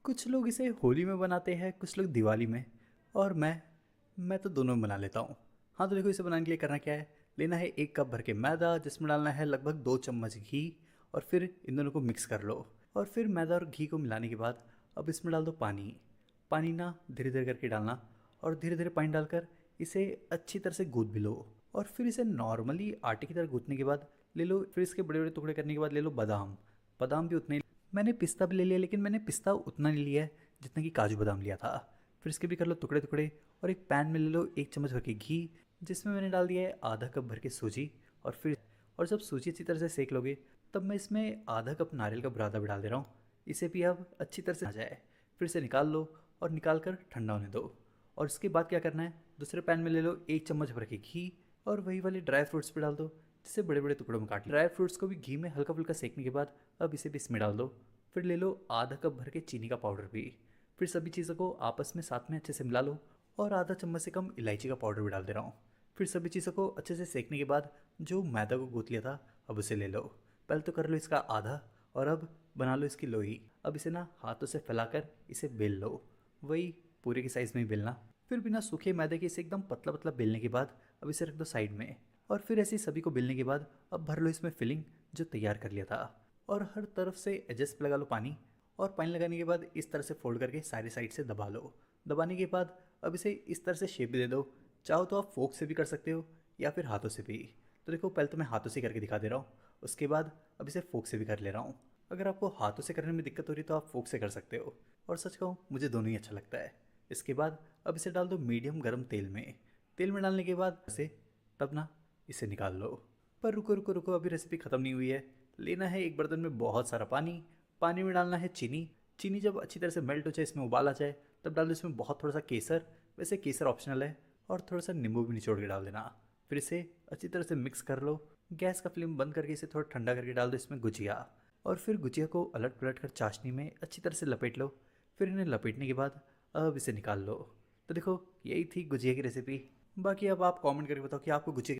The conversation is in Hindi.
कुछ लोग इसे होली में बनाते हैं, कुछ लोग दिवाली में, और मैं तो दोनों में बना लेता हूँ। हाँ, तो देखो इसे बनाने के लिए करना क्या है। लेना है 1 कप भर के मैदा, जिसमें डालना है लगभग 2 चम्मच घी, और फिर इन दोनों को मिक्स कर लो। और फिर मैदा और घी को मिलाने के बाद अब इसमें डाल दो पानी। पानी ना धीरे धीरे करके डालना, और धीरे धीरे पानी डालकर इसे अच्छी तरह से गूँथ भी लो। और फिर इसे नॉर्मली आटे की तरह गूँथने के बाद ले लो। फिर इसके बड़े बड़े टुकड़े करने के बाद ले लो बादाम। बादाम भी उतने, मैंने पिस्ता भी ले लिया, लेकिन मैंने पिस्ता उतना नहीं लिया है जितना कि काजू बादाम लिया था। फिर इसके भी कर लो टुकड़े टुकड़े, और एक पैन में ले लो 1 चम्मच भर के घी, जिसमें मैंने डाल दिया है आधा कप भर के सूजी। और जब सूजी अच्छी तरह से सेक लोगे, तब मैं इसमें आधा कप नारियल का बुरादा भी डाल दे रहा हूँ। इसे भी अब अच्छी तरह से आ जाए। फिर इसे निकाल लो और निकाल कर ठंडा होने दो। और इसके बाद क्या करना है, दूसरे पैन में ले लो 1 चम्मच भर के घी, और वही वाले ड्राई फ्रूट्स भी डाल दो, जिसे बड़े बड़े टुकड़ों में काट लो। ड्राई फ्रूट्स को भी घी में हल्का फुल्का सेकने के बाद अब इसे भी इसमें डाल दो। फिर ले लो आधा कप भर के चीनी का पाउडर भी। फिर सभी चीज़ों को आपस में साथ में अच्छे से मिला लो, और आधा चम्मच से कम इलायची का पाउडर भी डाल दे रहा हूँ। फिर सभी चीज़ों को अच्छे से सेकने के बाद जो मैदा को गूँथ लिया था, अब उसे ले लो। पहले तो कर लो इसका आधा, और अब बना लो इसकी लोई। अब इसे ना हाथों से फैलाकर इसे बेल लो, वही पूरे के साइज़ में ही बेलना। फिर बिना सूखे मैदे के इसे एकदम पतला पतला बेलने के बाद अब इसे रख दो साइड में। और फिर ऐसे सभी को बेलने के बाद अब भर लो इसमें फिलिंग जो तैयार कर लिया था, और हर तरफ से एडजस्ट पे लगा लो पानी। और पानी लगाने के बाद इस तरह से फोल्ड करके सारी साइड से दबा लो। दबाने के बाद अब इसे इस तरह से शेप भी दे दो। चाहो तो आप फोक से भी कर सकते हो, या फिर हाथों से भी। तो देखो पहले तो मैं हाथों से करके दिखा दे रहा हूँ, उसके बाद अब इसे फोक से भी कर ले रहा हूँ। अगर आपको हाथों से करने में दिक्कत हो रही है तो आप फोक से कर सकते हो, और सच कहूँ मुझे दोनों ही अच्छा लगता है। इसके बाद अब इसे डाल दो मीडियम गर्म तेल में। तेल में डालने के बाद इसे तब ना इसे निकाल लो। पर रुको रुको रुको, अभी रेसिपी ख़त्म नहीं हुई है। लेना है एक बर्तन में बहुत सारा पानी। पानी में डालना है चीनी। चीनी जब अच्छी तरह से मेल्ट हो जाए, इसमें उबाल आ जाए, तब डाल दो इसमें बहुत थोड़ा सा केसर। वैसे केसर ऑप्शनल है, और थोड़ा सा नींबू भी निचोड़ के डाल देना। फिर इसे अच्छी तरह से मिक्स कर लो। गैस का फ्लेम बंद करके इसे थोड़ा ठंडा करके डाल दो इसमें गुजिया। और फिर गुजिया को अलट पलट कर चाशनी में अच्छी तरह से लपेट लो। फिर इन्हें लपेटने के बाद अब इसे निकाल लो। तो देखो यही थी गुजिया की रेसिपी। बाकी अब आप कमेंट करके बताओ कि आपको गुजिया